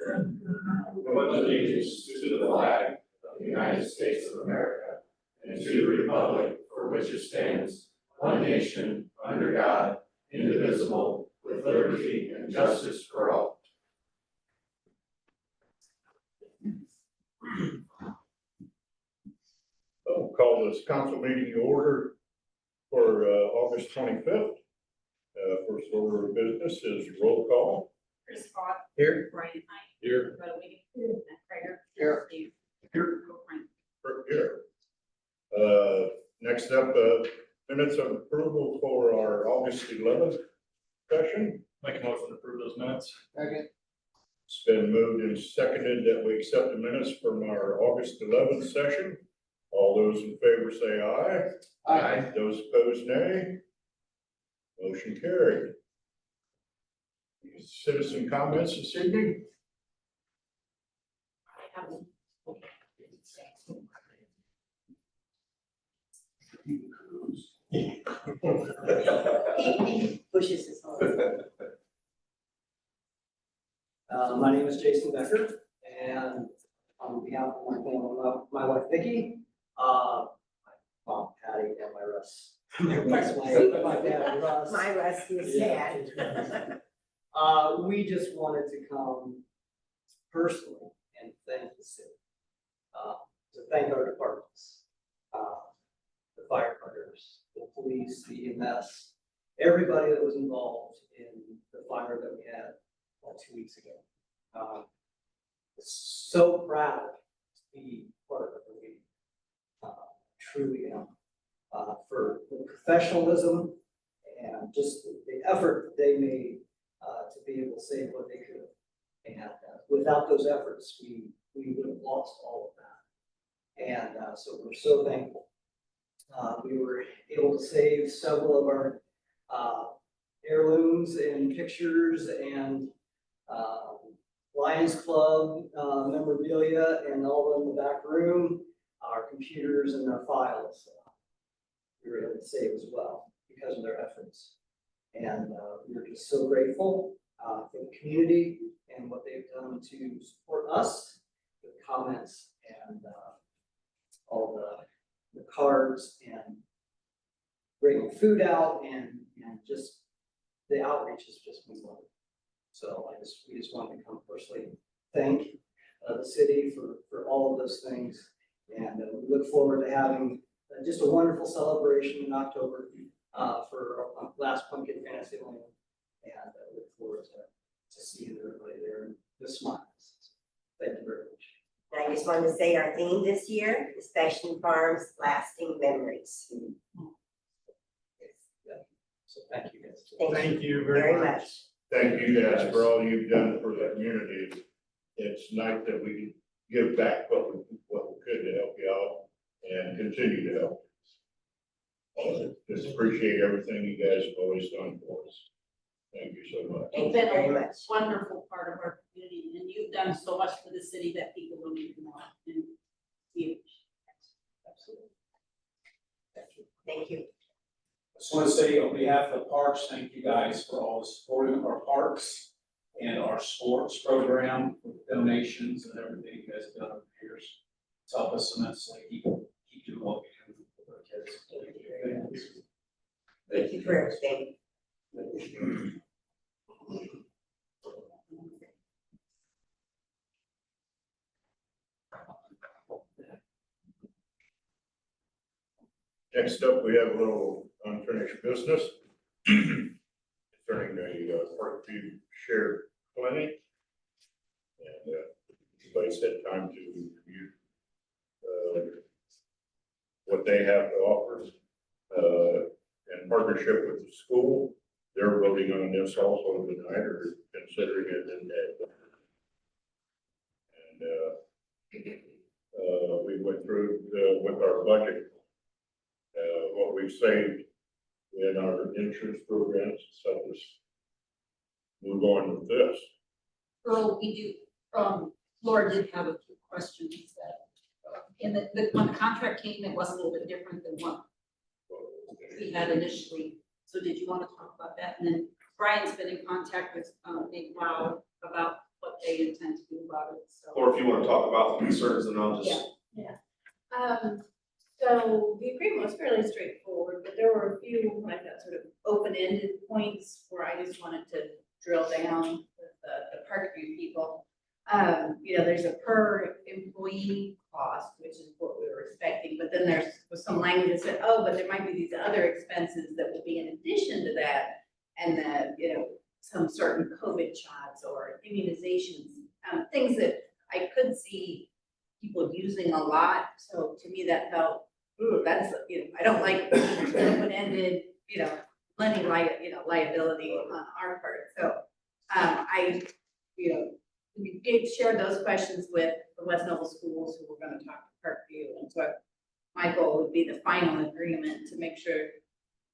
pledge allegiance to the flag of the United States of America and to the republic for which it stands, one nation, under God, indivisible, with liberty and justice for all. I'll call this council meeting to order for August 25th. First order of business is roll call. Chris Scott. Here. Brian Knight. Here. Rhoda Wiggins. Matt Prater. Here. Steve. Here. Frank. Here. Next up, minutes of approval for our August 11th session. Make a motion to approve those minutes. Second. It's been moved and seconded that we accept the minutes from our August 11th session. All those in favor say aye. Aye. Those opposed, nay. Motion carried. Citizen comments this evening? Pushes his hard. My name is Jason Becker, and on behalf of my family, my wife Vicki, my mom Patty, and my Russ. My dad Russ. My rescue is sad. We just wanted to come personally and thank the city. To thank our departments, the firefighters, the police, the EMS, everybody that was involved in the fire that we had 2 weeks ago. So proud to be part of the meeting. Truly am. For the professionalism and just the effort that they made to be able to save what they could. And without those efforts, we would have lost all of that. And so we're so thankful. We were able to save several of our heirlooms and pictures and Lions Club memorabilia and all in the back room, our computers and our files. We were able to save as well because of their efforts. And we're just so grateful for the community and what they've done to support us with comments and all the cards and bringing food out and just the outreach has just been wonderful. So we just wanted to come personally thank the city for all of those things. And we look forward to having just a wonderful celebration in October for our last Pumpkin Fantasy Land. And I look forward to seeing everybody there and the smiles. Thank you very much. And I just want to say our theme this year is Fashion Farms Lasting Memories. So thank you guys. Thank you very much. Thank you guys for all you've done for the community. It's nice that we give back what we could to help you out and continue to help. Just appreciate everything you guys have always done for us. Thank you so much. Thank you very much. Wonderful part of our community, and you've done so much for the city that people don't even know. And huge. Absolutely. Thank you. I just want to say on behalf of the parks, thank you guys for all the support of our parks and our sports program with donations and everything you guys have done over the years. It's helped us immensely keep doing what we can with our kids. Thank you for everything. Next up, we have a little unfinished business concerning the Parkview Share Clinic. And everybody's had time to review what they have to offer in partnership with the school. They're voting on this also tonight, or considering it in that. And we went through with our budget what we've saved in our insurance programs, so let's move on with this. Earl, we do, Laura did have a few questions that, when the contract came, it was a little bit different than what we had initially. So did you want to talk about that? And then Brian's been in contact with Wow about what they intend to do about it, so. Or if you wanna talk about the concerns, then I'll just. So the agreement was fairly straightforward, but there were a few, like, sort of open-ended points where I just wanted to drill down with the Parkview people. There's a per employee cost, which is what we were expecting, but then was some language that said, oh, but there might be these other expenses that will be in addition to that. And that, some certain COVID shots or immunizations, things that I could see people using a lot. So to me, that felt, ooh, that's, I don't like open-ended, money liability on our part. So, we shared those questions with the West Noble schools who were gonna talk to Parkview. And so my goal would be the final agreement to make sure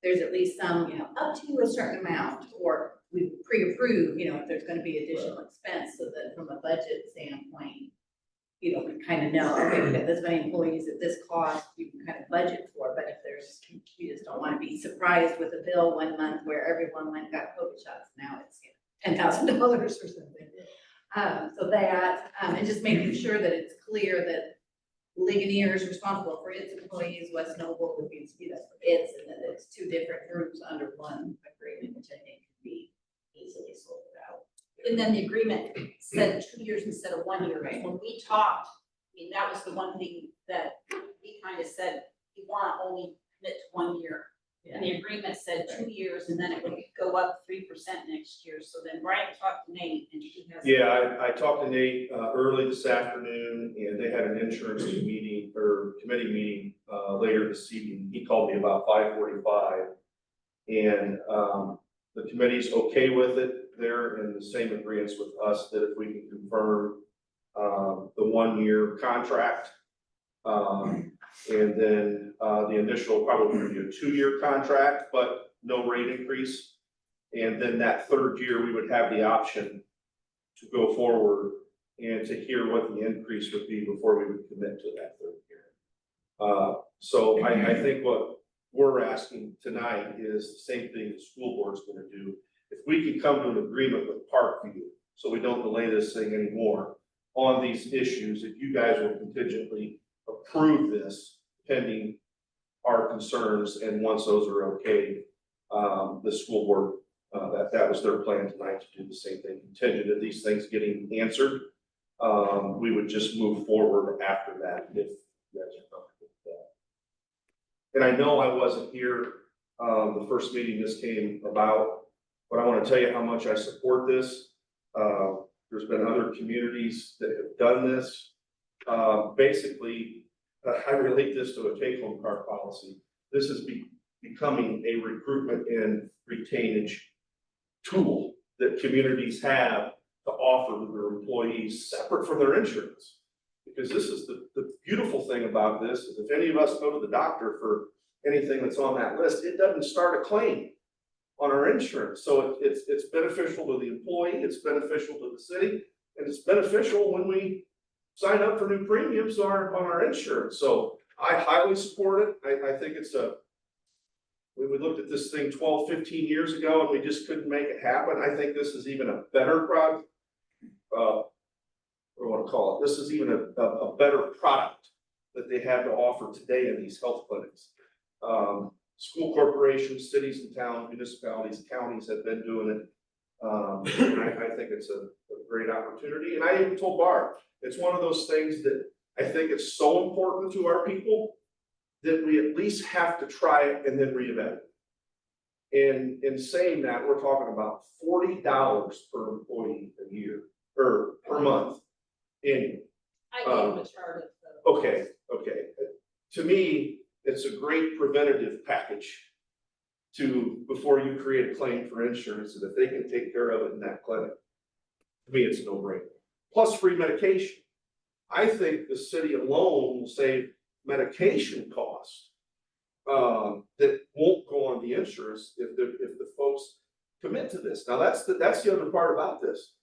there's at least some, up to a certain amount, or we pre-approve, if there's gonna be additional expense, so that from a budget standpoint, we kind of know, okay, we've got this many employees at this cost, we can kind of budget for, but if we just don't wanna be surprised with a bill one month where everyone went and got COVID shots, now it's $10,000 or something. So that, and just making sure that it's clear that Ligonier is responsible for its employees, West Noble would be that's for its, and that it's two different groups under one agreement, which I think can be easily sorted out. And then the agreement said 2 years instead of 1 year. Right. When we talked, that was the one thing that we kind of said, we want to only commit to 1 year. And the agreement said 2 years, and then it would go up 3% next year. So then Brian talked to Nate, and he has. Yeah, I talked to Nate early this afternoon, and they had an insurance meeting or committee meeting later this evening. He called me about 5:45, and the committee's okay with it. They're in the same agreement with us that if we can confirm the 1 year contract, and then the initial probably be a 2 year contract, but no rate increase. And then that third year, we would have the option to go forward and to hear what the increase would be before we would commit to that third year. So I think what we're asking tonight is the same thing the school board's gonna do. If we can come to an agreement with Parkview, so we don't delay this thing anymore on these issues, if you guys will contingently approve this pending our concerns, and once those are okay, the school board, that was their plan tonight, to do the same thing, contingent of these things getting answered. We would just move forward after that, if you guys are comfortable with that. And I know I wasn't here, the first meeting this came about, but I want to tell you how much I support this. There's been other communities that have done this. Basically, I relate this to a take-home car policy. This is becoming a recruitment and retainage tool that communities have to offer to their employees separate from their insurance. Because this is the beautiful thing about this, is if any of us go to the doctor for anything that's on that list, it doesn't start a claim on our insurance. So it's beneficial to the employee, it's beneficial to the city, and it's beneficial when we sign up for new premiums on our insurance. So I highly support it. I think it's we looked at this thing 12, 15 years ago and we just couldn't make it happen. I think this is even a better product. What do I want to call it? This is even a better product that they have to offer today in these health clinics. School corporations, cities and towns, municipalities, counties have been doing it. I think it's a great opportunity. And I even told Barb, it's one of those things that I think it's so important to our people that we at least have to try it and then reevaluate. And in saying that, we're talking about $40 per employee a year, or per month annually. I gave him a chart of the. Okay. To me, it's a great preventative package before you create a claim for insurance, and if they can take care of it in that clinic, to me, it's a no-brainer. Plus free medication. I think the city alone will save medication costs that won't go on the insurance if the folks commit to this. Now, that's the other part about this.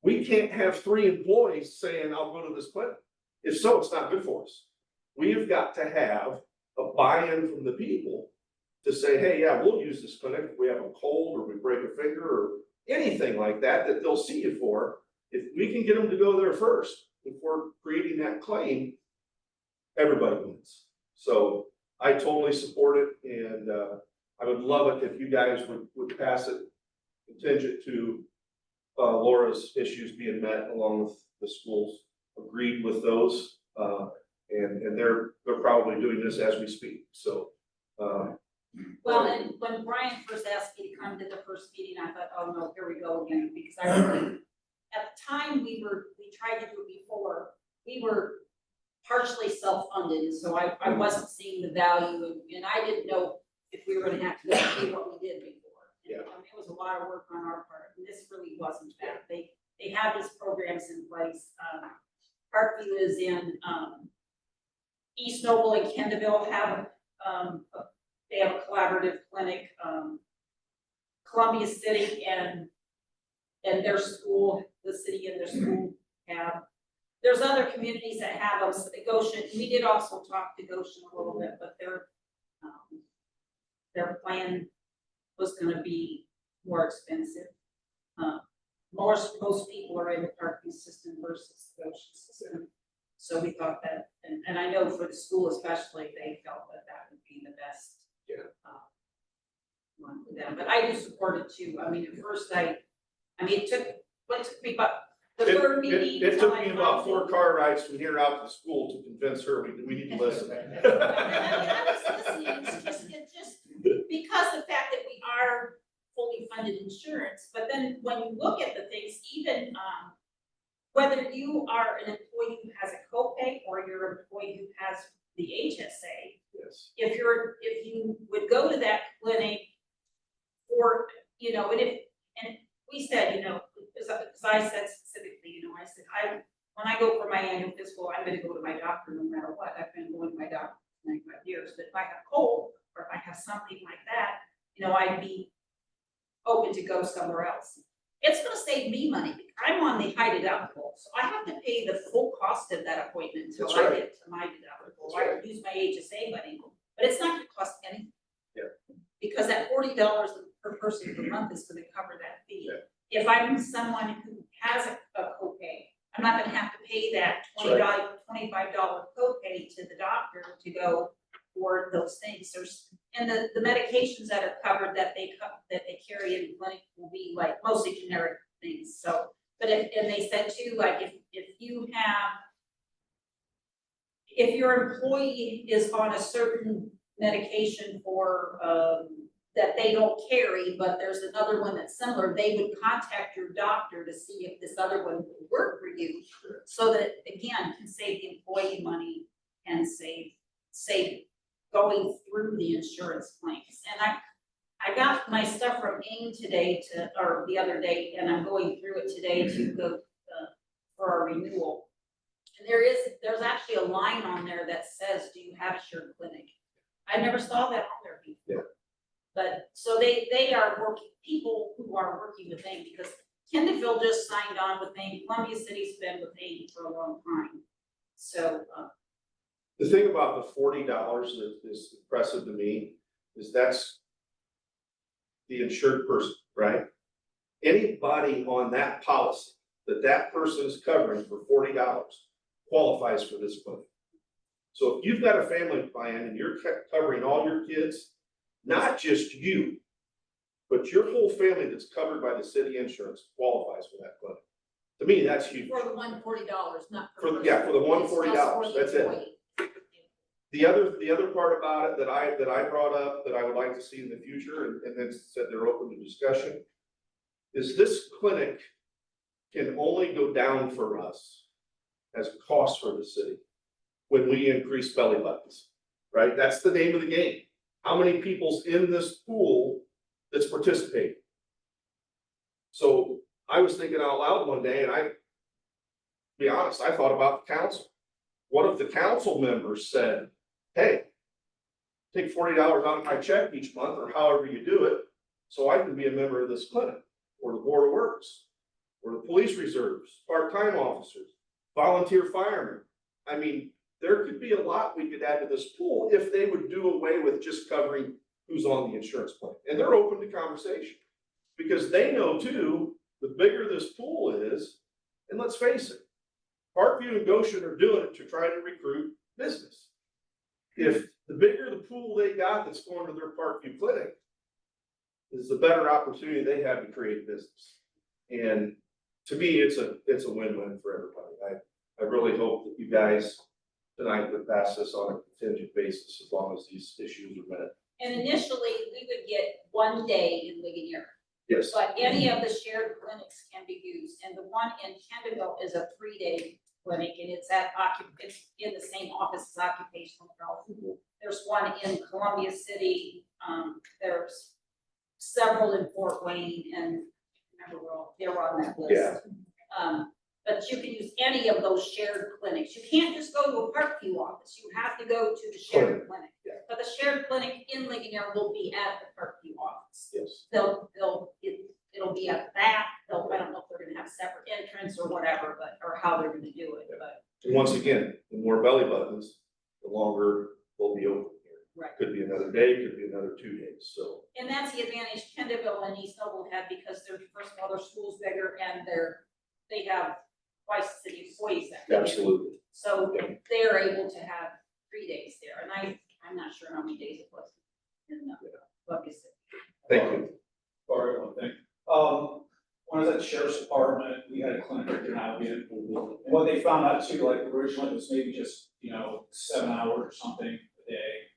We can't have 3 employees saying, I'll go to this clinic. If so, it's not good for us. We have got to have a buy-in from the people to say, hey, yeah, we'll use this clinic if we have a cold or we break a finger or anything like that they'll see you for. if we can get them to go there first, if we're creating that claim, everybody wins. So I totally support it, and I would love it if you guys would pass it contingent to Laura's issues being met along with the schools, agreed with those. And they're probably doing this as we speak, so. Well, and when Brian first asked me to come to the first meeting, I thought, oh no, here we go again, because I really, at the time we tried to do it before, we were partially self-funded, and so I wasn't seeing the value, and I didn't know if we were gonna have to go through what we did before. And, it was a lot of work on our part, and this really wasn't that. They have these programs in place. Parkview is in, East Noble and Kendallville have, they have a collaborative clinic, Columbia City and their school, the city and their school have. There's other communities that have them, so Goshen, we did also talk to Goshen a little bit, but their plan was gonna be more expensive. Most people are in the Parkview system versus the Goshen system. So we thought that, and I know for the school especially, they felt that would be the best. One for them, but I do support it too. I mean, at first it took me about the third meeting. It took me until I about finally- 4 car rides from here out to the school to convince her we need to listen. I was listening, it's just because the fact that we are fully funded insurance, but then when you look at the things, even, whether you are an employee who has a copay or you're an employee who has the HSA, Yes. if you would go to that clinic for, and we said, because I said specifically, I said, when I go for my annual physical, I'm gonna go to my doctor no matter what. I've been going to my doctor for 95 years, but if I have a cold or if I have something like that, I'd be open to go somewhere else. It's gonna save me money. I'm on the high deductible, so I have to pay the full cost of that appointment until That's I right. get to my deductible. That's I would use my HSA money, but it's not gonna cost anything. Yeah. Because that $40 per person per month is gonna cover that fee. Yeah. If I'm someone who has a copay, I'm not gonna have to pay that That's right. $25 copay to the doctor to go for those things. And the medications that are covered that they carry in the clinic will be like mostly generic things, so. But and they said too, like if your employee is on a certain medication for, that they don't carry, but there's another one that's similar, they would contact your doctor to see if this other one would work for you. So that, again, can save the employee money and save going through the insurance claims. And I got my stuff from AIM today or the other day, and I'm going through it today to go, for our renewal. And there's actually a line on there that says, do you have a shared clinic? I never saw that on there before. Yeah. But, so they are people who are working with AIM, because Kendallville just signed on with AIM, Columbia City's been with AIM for a long time. So, The thing about the $40 that is impressive to me is that's the insured person, right? Anybody on that policy that person is covering for $40 qualifies for this clinic. So if you've got a family plan and you're covering all your kids, not just you, but your whole family that's covered by the city insurance qualifies for that clinic. To me, that's huge. for the $140, not per For the- person. yeah, for the It's just $140, for the that's it. employee. The other part about it that I brought up that I would like to see in the future, and then said they're open to discussion, is this clinic can only go down for us as a cost for the city when we increase belly buttons, right? That's the name of the game. How many people's in this pool that's participating? So I was thinking out loud one day, and to be honest, I thought about the council. What if the council members said, hey, take $40 out of my check each month, or however you do it, so I can be a member of this clinic, or the Board of Works, or the police reserves, part-time officers, volunteer firemen. I mean, there could be a lot we could add to this pool if they would do away with just covering who's on the insurance plan. And they're open to conversation, because they know too, the bigger this pool is, And let's face it, Parkview and Goshen are doing it to try to recruit business. If the bigger the pool they got that's going to their Parkview clinic, is the better opportunity they have to create business. And to me, it's a win-win for everybody. I really hope that you guys tonight would pass this on a contingent basis as long as these issues are met. And initially, we would get one day in Ligonier, Yes, but any of the shared clinics can be used. And the one in Kendallville is a 3-day clinic, and it's it's in the same office as occupational health. There's one in Columbia City, there's several in Fort Wayne, and remember, they're on that list. Yeah. But you can use any of those shared clinics. You can't just go to a Parkview office. You have to go to the shared clinic. Yeah. But the shared clinic in Ligonier will be at the Parkview office. yes. It'll be at the back. I don't know if they're gonna have separate entrance or whatever, or how they're gonna do it, but. And once again, the more belly buttons, the longer they'll be open here. Right. Could be another day, could be another 2 days, so. And that's the advantage Kendallville and East Noble had, because they're, first of all, their school's bigger and they have twice the city employees that. Absolutely. So they're able to have 3 days there, and I'm not sure how many days it was. in Columbia City. Thank you. Sorry, one thing. When I was at the sheriff's department, we had a clinic right now, and what they found out too, like originally it was maybe just, 7 hours or something a day.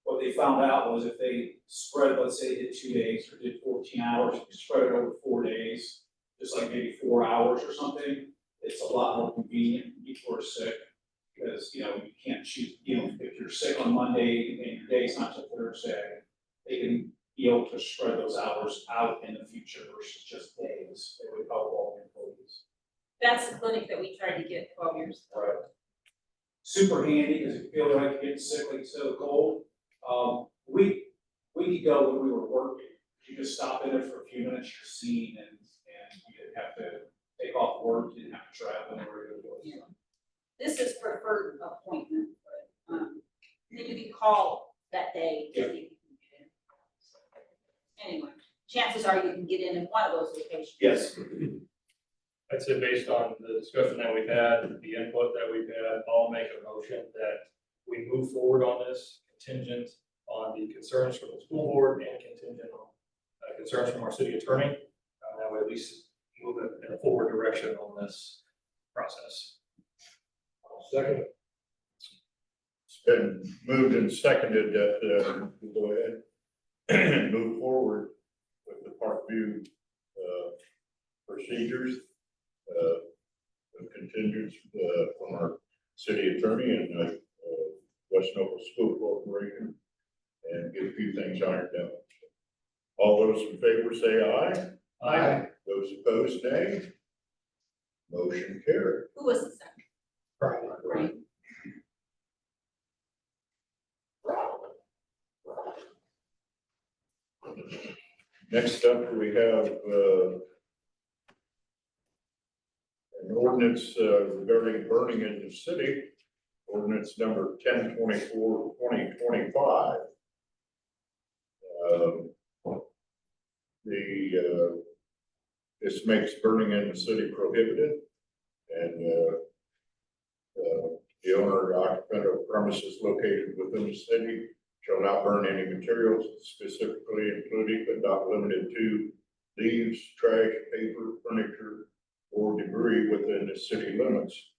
What they found out was if they spread, let's say they did 2 days or did 14 hours, spread it over 4 days, just like maybe 4 hours or something, it's a lot more convenient when people are sick. Because, you can't choose, if you're sick on Monday and your day's not till Thursday, they can be able to spread those hours out in the future versus just days. It would help all employees. That's the clinic that we tried to get 12 years ago. Right. Super handy, because if you feel like you're getting sick, like so cold, we could go when we were working. You just stop in there for a few minutes, you're seen, and you didn't have to take off work, you didn't have to travel anywhere to go. Yeah. This is preferred appointment, but, then you can call that day. to see if you can get in. Anyway, chances are you can get in one of those locations. Yes. I'd say based on the discussion that we've had, the input that we've had, I'll make a motion that we move forward on this contingent on the concerns from the school board and contingent on concerns from our city attorney. That way at least move it in a forward direction on this process. Second. It's been moved and seconded that, we go ahead and move forward with the Parkview, procedures, contingents, from our city attorney and, West Noble School Corporation, and get a few things ironed out. All those in favor say aye. Aye. Those opposed, nay. Motion carried. Who was the second? Right. Next up, we have, an ordinance, regarding burning in the city, ordinance number 1024/2025. This makes burning in the city prohibited, and, the owner or occupant of premises located within the city shall not burn any materials specifically including but not limited to leaves, trash, paper, furniture, or debris within the city limits.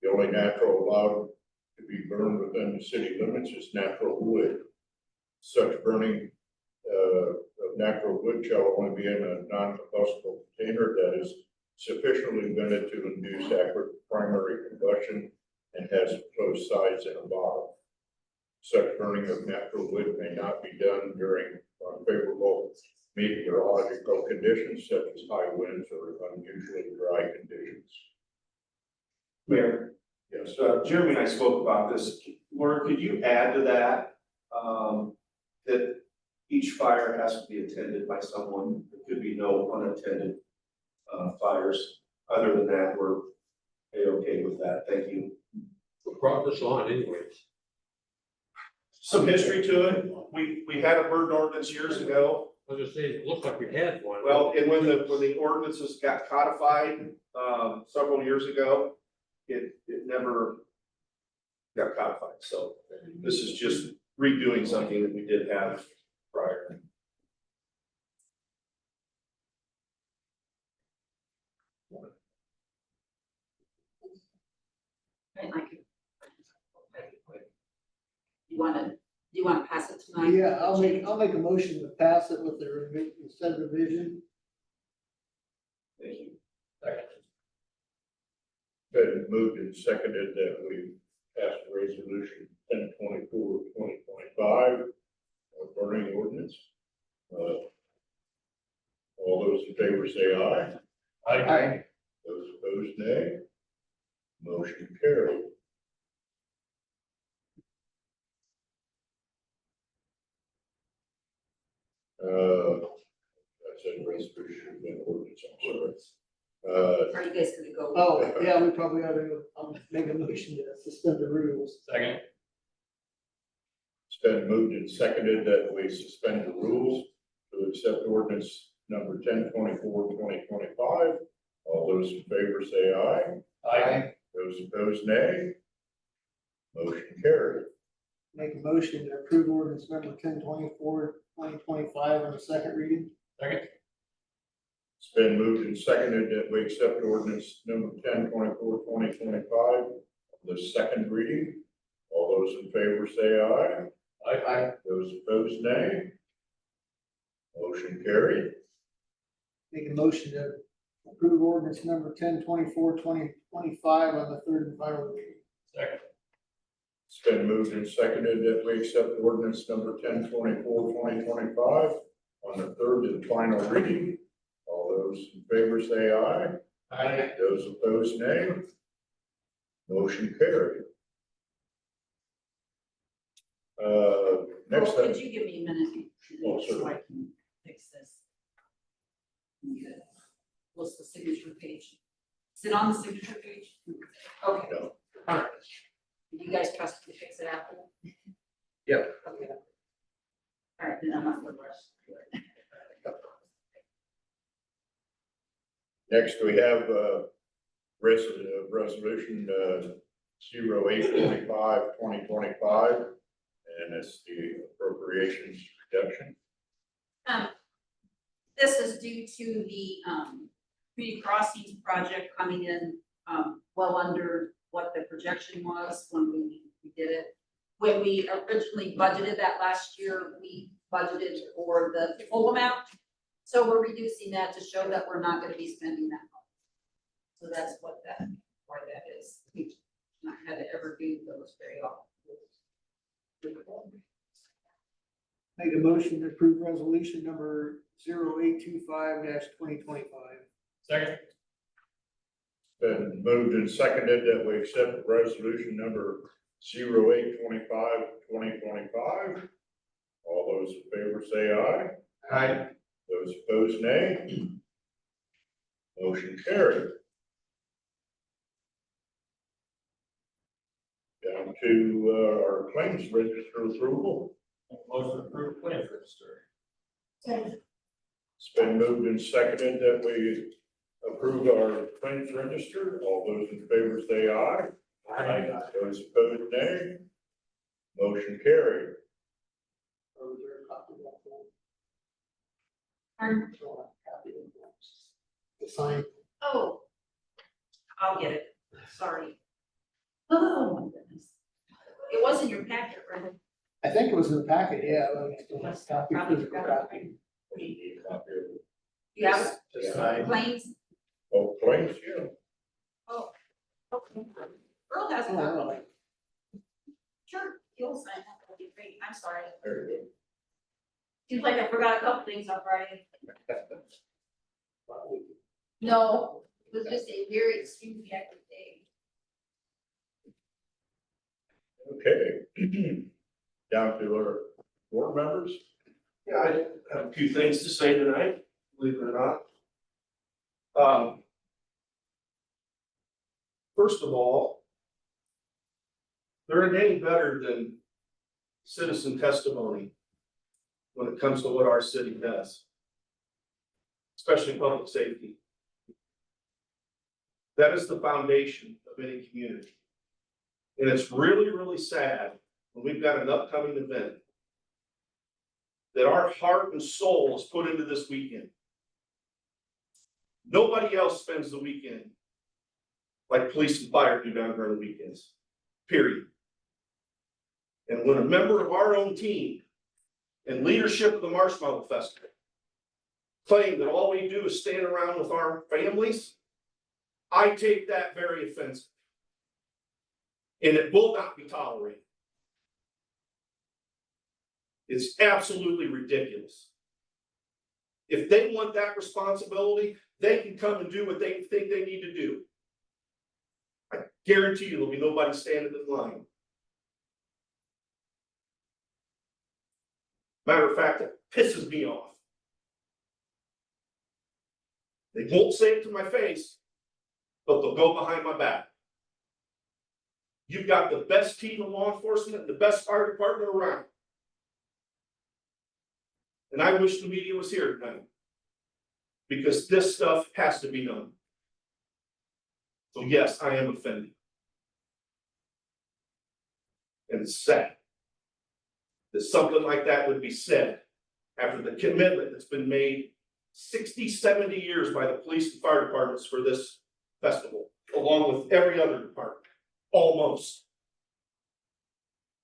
The only natural allowed to be burned within the city limits is natural wood. Such burning of natural wood shall only be in a non-combustible container that is sufficiently vented to induce accurate primary combustion and has closed sides and a bottom. Such burning of natural wood may not be done during unfavorable meteorological conditions such as high winds or unusually dry conditions. Mayor, Yes, Jeremy and I spoke about this. Laura, could you add to that? That each fire has to be attended by someone. There could be no unattended fires. Other than that, we're okay with that. Thank you. What brought this on anyways? Some history to it. We had a burn ordinance years ago. was just saying, it looked like we had one. Well, and when the ordinances got codified, several years ago, it never got codified, so this is just redoing something that we did have prior. I like it. You wanna pass it tonight? Yeah, I'll make a motion to pass it with the instead of revision. Thank you. Been moved and seconded that we pass resolution 1024/2025, burning ordinance. All those in favor say aye. Aye. Those opposed, nay. Motion carried. That's a resolution and ordinance, I'm sorry. Are you guys gonna go? Oh, yeah, we probably ought to, make a motion to suspend the rules. Second. It's been moved and seconded that we suspend the rules to accept ordinance number 1024/2025. All those in favor say aye. Aye. Those opposed, nay. Motion carried. Make a motion to approve ordinance number 1024/2025 on the second reading. Second. It's been moved and seconded that we accept ordinance number 1024/2025 on the second reading. All those in favor say aye. Aye. Those opposed, nay. Motion carried. Make a motion to approve ordinance number 1024/2025 on the third and final reading. Second. It's been moved and seconded that we accept ordinance number 1024/2025 on the third and final reading. All those in favor say aye. Aye. Those opposed, nay. Motion carried. Next Well, up, could you give me a minute? Oh, So I can fix this. Okay. What's the signature page? Is it on the signature page? Okay. No. All right. You guys trust me to fix it after? Yep. Okay. All right, then I'm not gonna rush. next we have resolution 0825/2025, and it's the appropriations reduction. This is due to the, community crossings project coming in, well under what the projection was when we did it. When we originally budgeted that last year, we budgeted for the full amount. So we're reducing that to show that we're not gonna be spending that much. So that's what that, why that is. We've not had to ever do those very often. Make a motion to approve resolution number 0825/2025. Second. Been moved and seconded that we accept resolution number 0825/2025. All those in favor say aye. Aye. Those opposed, nay. Motion carried. Down to our claims register approval. Motion approved, claims register. It's been moved and seconded that we approve our claims register. All those in favor say aye. Aye. Those opposed, nay. Motion carried. Or was there a copy of that form? Pardon? The sign. Oh, I'll get it, sorry. Oh, my goodness. It was in your packet, right? I think it was in the packet, yeah. Let me still have a copy, Probably physical forgot. copy. We need a copy of it. You have Just it? sign. Claims? Oh, claims, yeah. Oh, okay. Earl has a Oh, copy. really? Sure, you'll sign that, that'd be great, I'm sorry. There you Seems like I forgot a couple things on Friday. No, it was just a very extremely active day. go. Okay. Down to our board members. Yeah, I have a few things to say tonight, believe it or not. First of all, there ain't any better than citizen testimony when it comes to what our city does, especially public safety. That is the foundation of any community. And it's really, really sad when we've got an upcoming event that our heart and soul is put into this weekend. Nobody else spends the weekend like police and fire do down here on the weekends, period. And when a member of our own team and leadership of the Marshmallow Festival claim that all we do is stand around with our families, I take that very offensive. And it will not be tolerated. It's absolutely ridiculous. If they want that responsibility, they can come and do what they think they need to do. I guarantee you there'll be nobody standing in line. Matter of fact, it pisses me off. They won't say it to my face, but they'll go behind my back. You've got the best team of law enforcement and the best fire department around. And I wish the media was here tonight, because this stuff has to be done. So yes, I am offended. And it's sad that something like that would be said after the commitment that's been made 60, 70 years by the police and fire departments for this festival, along with every other department. Almost.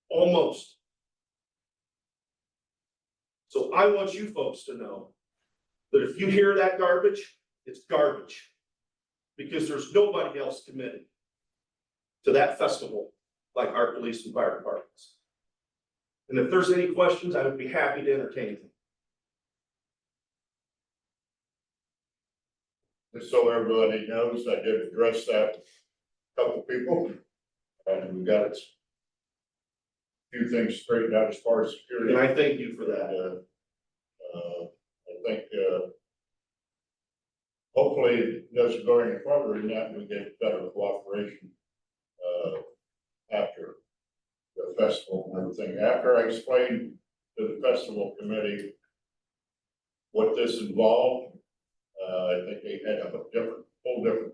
Almost. So I want you folks to know that if you hear that garbage, it's garbage. Because there's nobody else committed to that festival like our police and fire departments. And if there's any questions, I would be happy to entertain them. Just so everybody knows, I did address that with a couple people, and we got a few things straightened out as far as security. And I thank you for that. I think, hopefully it doesn't go any further than that, and we get better cooperation, after the festival and everything. After I explained to the festival committee what this involved, I think they had a whole different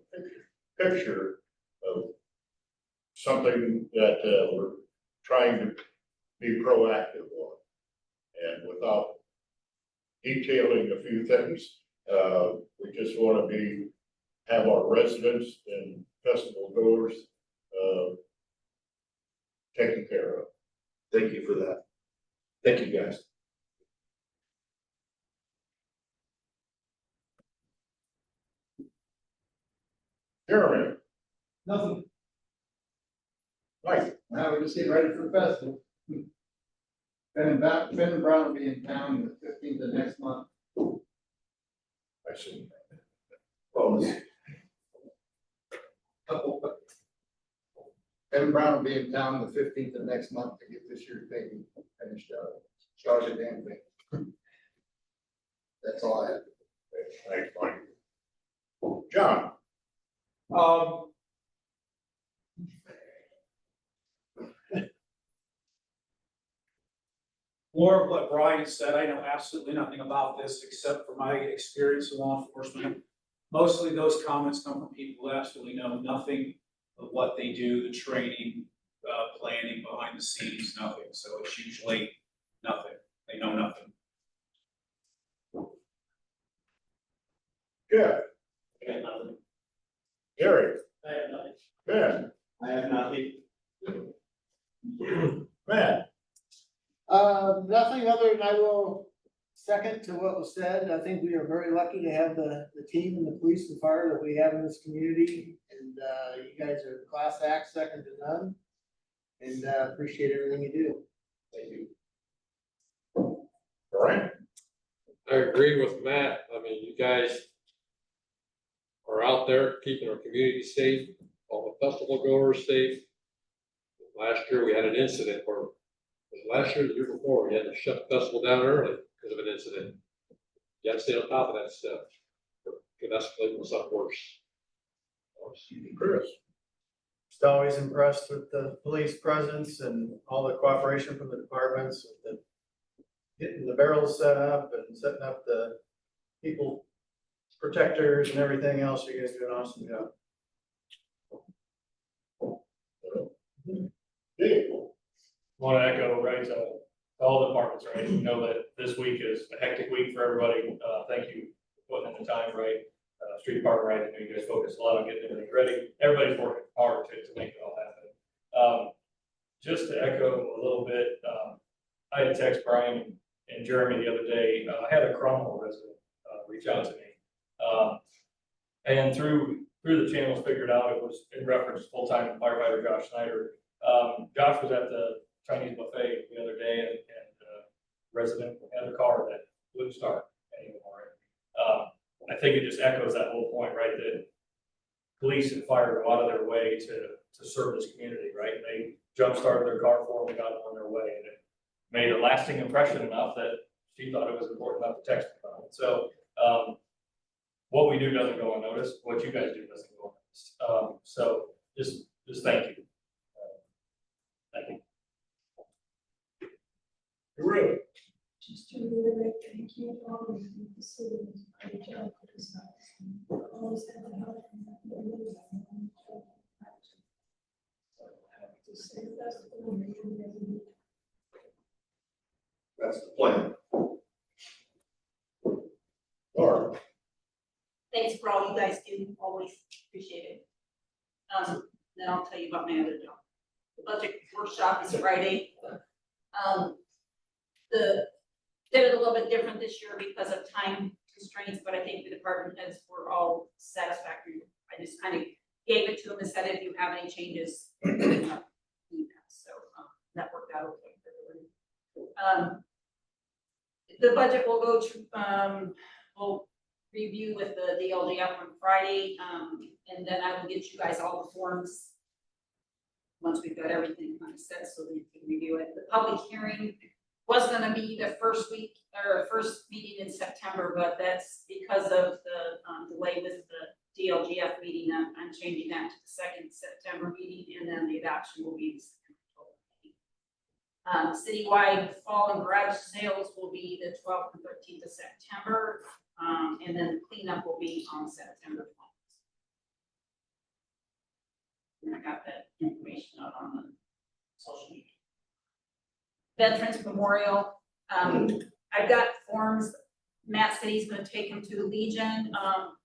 picture of something that, we're trying to be proactive on. And without detailing a few things, we just want to have our residents and festival goers, taken care of. Thank you for that. Thank you, guys. Jeremy, Nothing. Mike, Now we're just getting ready for the festival. Ben and Brown will be in town the 15th of next month. I see. Well, Ben Brown will be in town the 15th of next month to get this year's thing finished up. Charge it damn thing. That's all I have. Thanks, Mike. John, More of what Brian said, I know absolutely nothing about this except for my experience in law enforcement. Mostly those comments come from people who absolutely know nothing of what they do, the training, planning behind the scenes, nothing. So it's usually nothing. They know nothing. Jeff, I got nothing. Gary, I have nothing. Ben, I have nothing. Matt. Nothing other than I will second to what was said. I think we are very lucky to have the team and the police and fire that we have in this community. And, you guys are class act, second to none. And, appreciate everything you do. Thank you. Brian? I agree with Matt. I mean, you guys are out there keeping our community safe, all the festival goers safe. Last year, we had an incident where, last year, the year before, we had to shut the festival down early because of an incident. You gotta stay on top of that stuff. Could escalate with something worse. Chris? Just always impressed with the police presence and all the cooperation from the departments, with the getting the barrels set up and setting up the people protectors and everything else. You guys do an awesome job. Want to echo, right, all the departments, right, we know that this week is a hectic week for everybody, thank you for putting in the time, right? Street department, right, I know you guys focus a lot on getting everything ready, everybody's working hard to make it all happen. Just to echo a little bit, I had text Brian and Jeremy the other day, I had a Cromwell resident, reach out to me. And through the channels figured out it was in reference to full-time firefighter Josh Snyder. Josh was at the Chinese buffet the other day and resident had a car that wouldn't start anymore. I think it just echoes that whole point, right? That police and fire go out of their way to serve this community, right? They jump-started their car for them, got them on their way, and it made a lasting impression enough that she thought it was important enough to text about it. So, what we do doesn't go unnoticed, what you guys do doesn't go unnoticed. So just thank you. Thank you. Really? Just to reiterate, thank you to all of the facilities, great job for this night. Always have the help and to say that's the one. That's the plan. Laura? Thanks for all you guys do, always appreciate it. Then I'll tell you about my other job. The budget workshop is Friday. Did it a little bit different this year because of time constraints, but I think the department heads were all satisfactory. I just kind of gave it to them and said, if you have any changes, so that worked out okay for everybody. The budget will go to, we'll review with the DLGF on Friday, and then I will get you guys all the forms once we've got everything kind of set so that you can review it. The public hearing was gonna be the first week or first meeting in September, but that's because of the delay with the DLGF meeting. I'm changing that to the second September meeting, and then the adoption will be the second October meeting. Citywide fall and garage sales will be the 12th and 13th of September, and then the cleanup will be on September 20th. And I got that information out on the social media. Veterans Memorial, I've got forms. Matt said he's gonna take them to the Legion.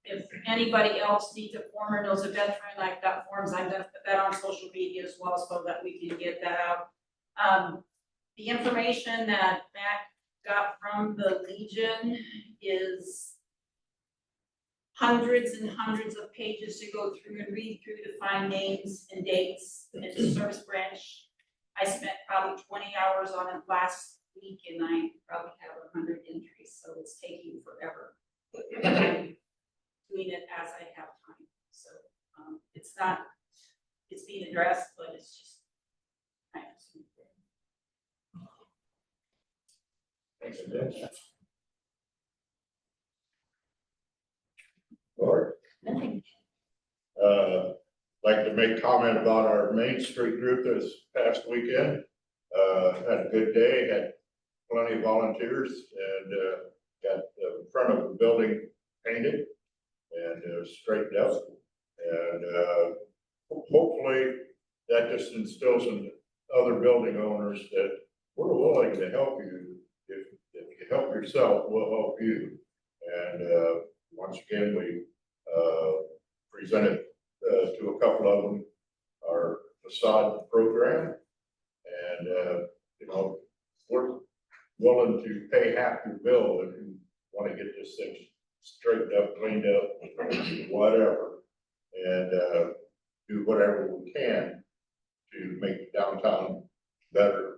If anybody else needs a form or knows a veteran, I've got forms. I'm gonna put that on social media as well so that we can get that out. The information that Matt got from the Legion is hundreds and hundreds of pages to go through and read through to find names and dates in the service branch. I spent probably 20 hours on it last week and I probably have 100 entries, so it's taking forever. I'm doing it as I have time, so it's being addressed, but it's just kind of. Thanks, Dan. Laura? Nothing. Like to make comment about our Main Street group this past weekend. Had a good day, had plenty of volunteers and, got the front of the building painted and straightened up. And, hopefully that just instills in other building owners that we're willing to help you. If you help yourself, we'll help you. And, once again, we, presented to a couple of them our facade program. And, you know, we're willing to pay half your bill if you want to get this thing straightened up, cleaned up, whatever. And, do whatever we can to make downtown better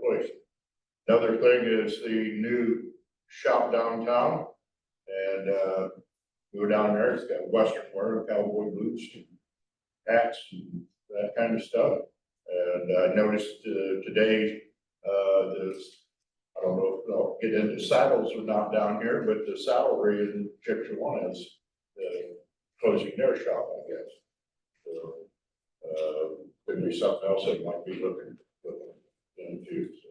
place. Another thing is the new shop downtown. And, go down there, it's got Western wear, cowboy boots, and hats, and that kind of stuff. And I noticed today, I don't know if I'll get into saddles or not down here, but the saddlery in Chippewa is closing their shop, I guess. So, could be something else that might be looking into. So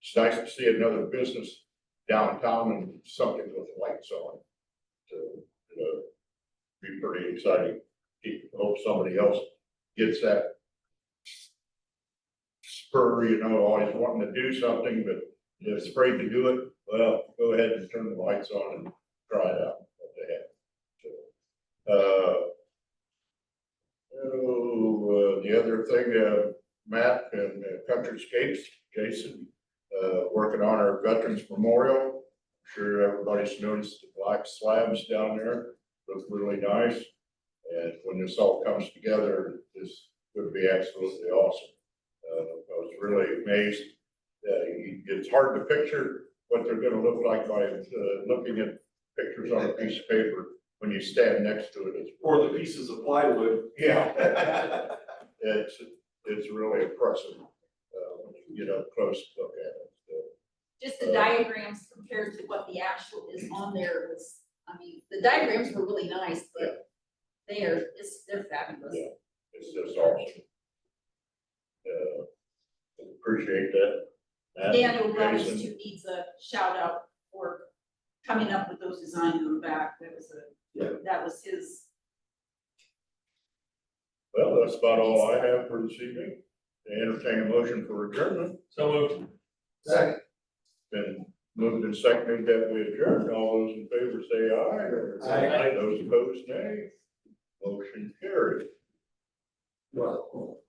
it's nice to see another business downtown and something with lights on. So, be pretty exciting. Hope somebody else gets that spur, always wanting to do something, but is afraid to do it. Well, go ahead and turn the lights on and try it out. What they have. The other thing, Matt and Countryscapes, Jason, working on our Veterans Memorial. I'm sure everybody's noticed the black slabs down there, look really nice. And when this all comes together, this would be absolutely awesome. I was really amazed. It's hard to picture what they're gonna look like by looking at pictures on a piece of paper when you stand next to it. Or the pieces of plywood. Yeah. It's really impressive, when you get up close to look at it. Just the diagrams compared to what the actual is on there was, I mean, the diagrams were really nice, but they're fabulous. Yeah. It's just awesome. Appreciate that. Matt, Daniel Robbins Jason. too needs a shout out for coming up with those designs on the back. That was his. Well, that's about all I have for this evening. Entertain a motion for adjournment. So moved. Second. Been moved and seconded that we adjourn. All those in favor say aye. Aye. Those opposed, nay. Motion carried. Well.